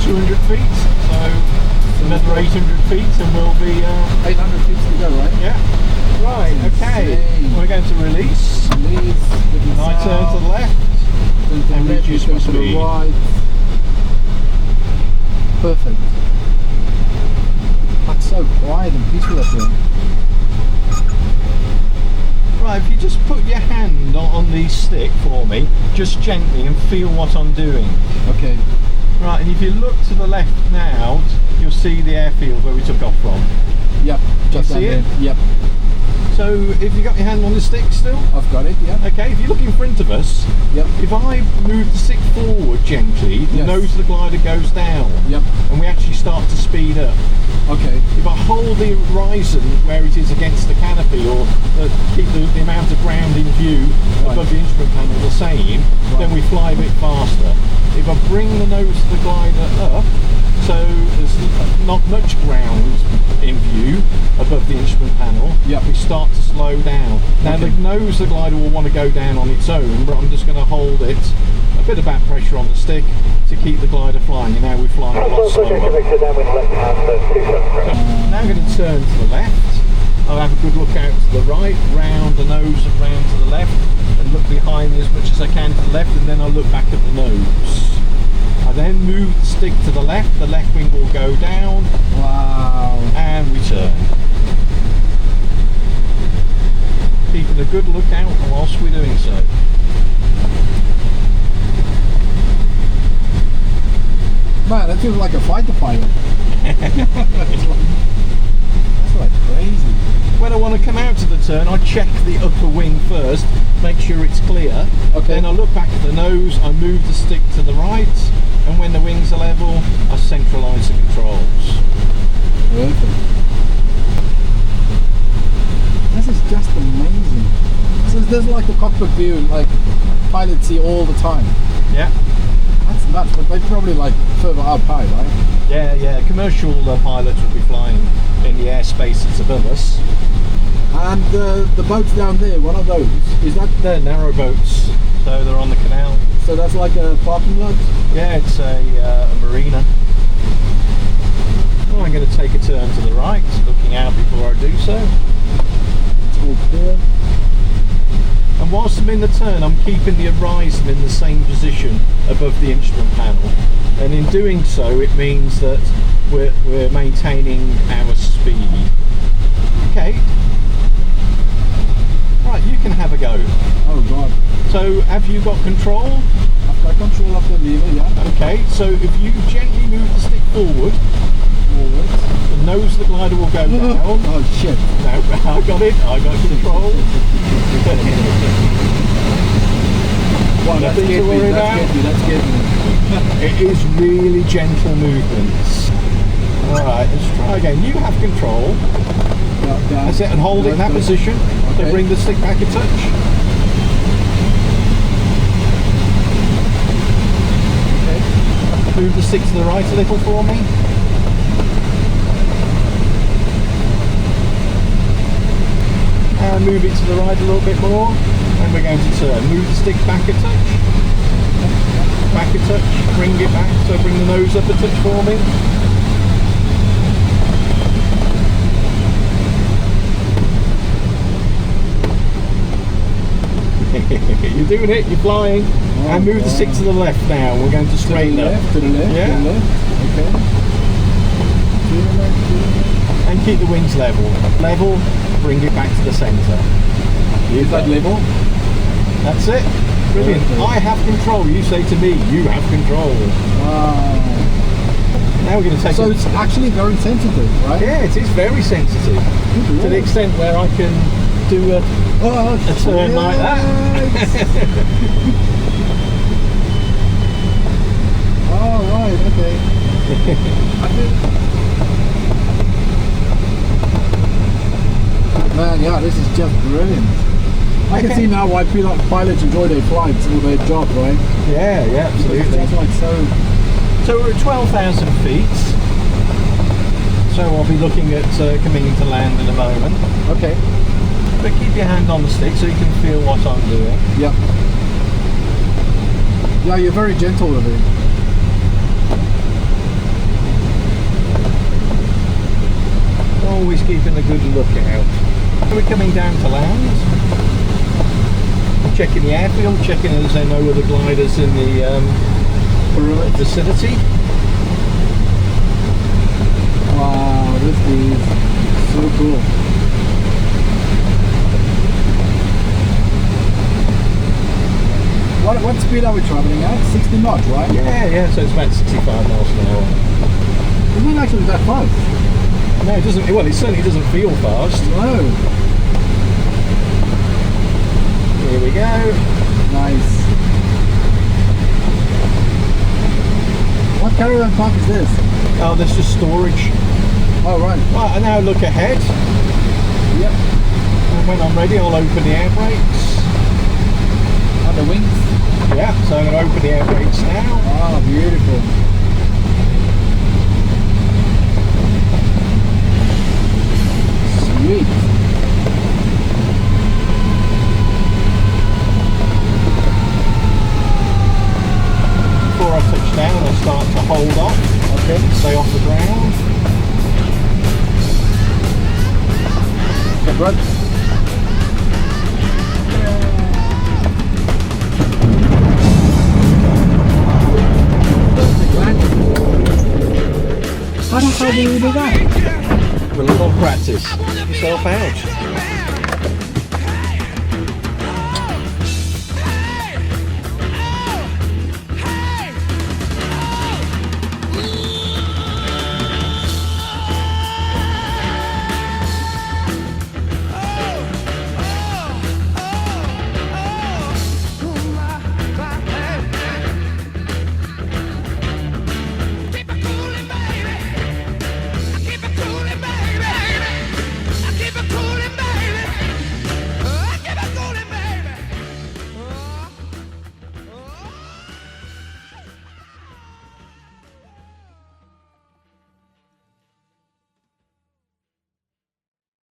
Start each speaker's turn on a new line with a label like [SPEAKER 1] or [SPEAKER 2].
[SPEAKER 1] 200 feet, so another 800 feet and we'll be...
[SPEAKER 2] 800 feet to go, right?
[SPEAKER 1] Yeah. Right, okay. We're going to release. And I turn to the left and reduce my speed.
[SPEAKER 2] Right. Perfect. That's so quiet and peaceful up here.
[SPEAKER 1] Right, if you just put your hand on the stick for me, just gently, and feel what I'm doing.
[SPEAKER 2] Okay.
[SPEAKER 1] Right, and if you look to the left now, you'll see the airfield where we took off from.
[SPEAKER 2] Yep, just
[SPEAKER 1] see it?
[SPEAKER 2] Yep.
[SPEAKER 1] So, if you got your hand on the stick still?
[SPEAKER 2] I've got it, yeah.
[SPEAKER 1] Okay, if you look in front of us,
[SPEAKER 2] yep.
[SPEAKER 1] If I move the stick forward gently, the nose of the glider goes down.
[SPEAKER 2] Yep.
[SPEAKER 1] And we actually start to speed up.
[SPEAKER 2] Okay.
[SPEAKER 1] If I hold the horizon where it is against the canopy, or keep the amount of ground in view above the instrument panel the same, then we fly a bit faster. If I bring the nose of the glider up, so there's not much ground in view above the instrument panel, we start to slow down. Now the nose of the glider will want to go down on its own, but I'm just going to hold it, a bit of back pressure on the stick to keep the glider flying, and now we're flying a lot slower. So now I'm going to turn to the left. I'll have a good look out to the right, round the nose and round to the left, and look behind me as much as I can to the left, and then I'll look back at the nose. I then move the stick to the left wing will go down.
[SPEAKER 2] Wow.
[SPEAKER 1] And we turn. Keeping a good look out whilst we're doing so.
[SPEAKER 2] Man, that feels like a fighter pilot. That's like crazy.
[SPEAKER 1] When I want to come out of the turn, I check the upper wing first, make sure it's clear.
[SPEAKER 2] Okay.
[SPEAKER 1] Then I look back at the nose, I move the stick to the right, and when the wings are level, I centralise the controls.
[SPEAKER 2] Perfect. This is just amazing. So there's like the cockpit view, like pilots see all the time.
[SPEAKER 1] Yeah.
[SPEAKER 2] That's nuts, but they're probably like further up high, right?
[SPEAKER 1] Yeah. Commercial pilots will be flying in the airspace that's above us.
[SPEAKER 2] And the boats down there, what are those? Is that?
[SPEAKER 1] They're narrow boats, so they're on the canal.
[SPEAKER 2] So that's like a parking lot?
[SPEAKER 1] Yeah, it's a marina. Well, I'm going to take a turn to the right, looking out before I do so.
[SPEAKER 2] It's all clear.
[SPEAKER 1] And whilst I'm in the turn, I'm keeping the horizon in the same position above the instrument panel. And in doing so, it means that we're maintaining our speed. Okay. Right, you can have a go.
[SPEAKER 2] Oh God.
[SPEAKER 1] So, have you got control?
[SPEAKER 2] I've got control of the lever, yeah.
[SPEAKER 1] Okay, so if you gently move the stick forward, the nose of the glider will go down.
[SPEAKER 2] Oh shit.
[SPEAKER 1] No, I got it, I got control.
[SPEAKER 2] Wow, that's
[SPEAKER 1] Nothing to worry about.
[SPEAKER 2] That's getting me.
[SPEAKER 1] It is really gentle movements. Alright, let's try again. You have control. That's it, and hold it in that position.
[SPEAKER 2] Okay.
[SPEAKER 1] So bring the stick back a touch. Okay. Move the stick to the right a little for me. And move it to the right a little bit more. And we're going to turn. Move the stick back a touch. Back a touch. Bring it back. So bring the nose up a touch for me. You're doing it, you're flying. Oh, and move the stick to the left now. We're going to straighten up.
[SPEAKER 2] To the left,
[SPEAKER 1] yeah.
[SPEAKER 2] To the left. Okay. To the left, to the left.
[SPEAKER 1] And keep the wings level. Level, bring it back to the centre.
[SPEAKER 2] Is that level?
[SPEAKER 1] That's it. Brilliant. Okay. I have control. You say to me, you have control.
[SPEAKER 2] Wow.
[SPEAKER 1] Now we're going to take
[SPEAKER 2] So it's actually very sensitive, right?
[SPEAKER 1] Yeah, it is very sensitive. To the extent where I can do a turn like that.
[SPEAKER 2] Oh, right, okay. Man, yeah, this is just brilliant. I can see now why pilots enjoy their flights or their job, right?
[SPEAKER 1] Yeah, absolutely.
[SPEAKER 2] That's like
[SPEAKER 1] So we're at 12,000 feet. So I'll be looking at coming into land in a moment.
[SPEAKER 2] Okay.
[SPEAKER 1] But keep your hand on the stick so you can feel what I'm doing.
[SPEAKER 2] Yeah. Yeah, you're very gentle with it.
[SPEAKER 1] always keeping a good lookout. We're coming down to land. Checking the airfield, checking if there's no other gliders in the vicinity.
[SPEAKER 2] Wow, this is so cool. What speed are we traveling at? 60 knots, right?
[SPEAKER 1] Yeah, so it's about 65 miles an hour.
[SPEAKER 2] It's not actually that fast.
[SPEAKER 1] No, it doesn't, well, it certainly doesn't feel fast.
[SPEAKER 2] No.
[SPEAKER 1] Here we go.
[SPEAKER 2] Nice. What caravan park is this?
[SPEAKER 1] Oh, there's just storage.
[SPEAKER 2] Oh, right.
[SPEAKER 1] Right, and now look ahead.
[SPEAKER 2] Yep.
[SPEAKER 1] And when I'm ready, I'll open the air brakes.
[SPEAKER 2] On the wings.
[SPEAKER 1] Yeah, so I'm going to open the air brakes now.
[SPEAKER 2] Oh, beautiful. Sweet.
[SPEAKER 1] Before I touch down, I start to hold off.
[SPEAKER 2] Okay.
[SPEAKER 1] Stay off the ground.
[SPEAKER 2] Okay, bud. How do you do that?
[SPEAKER 1] With a little practice. Yourself out.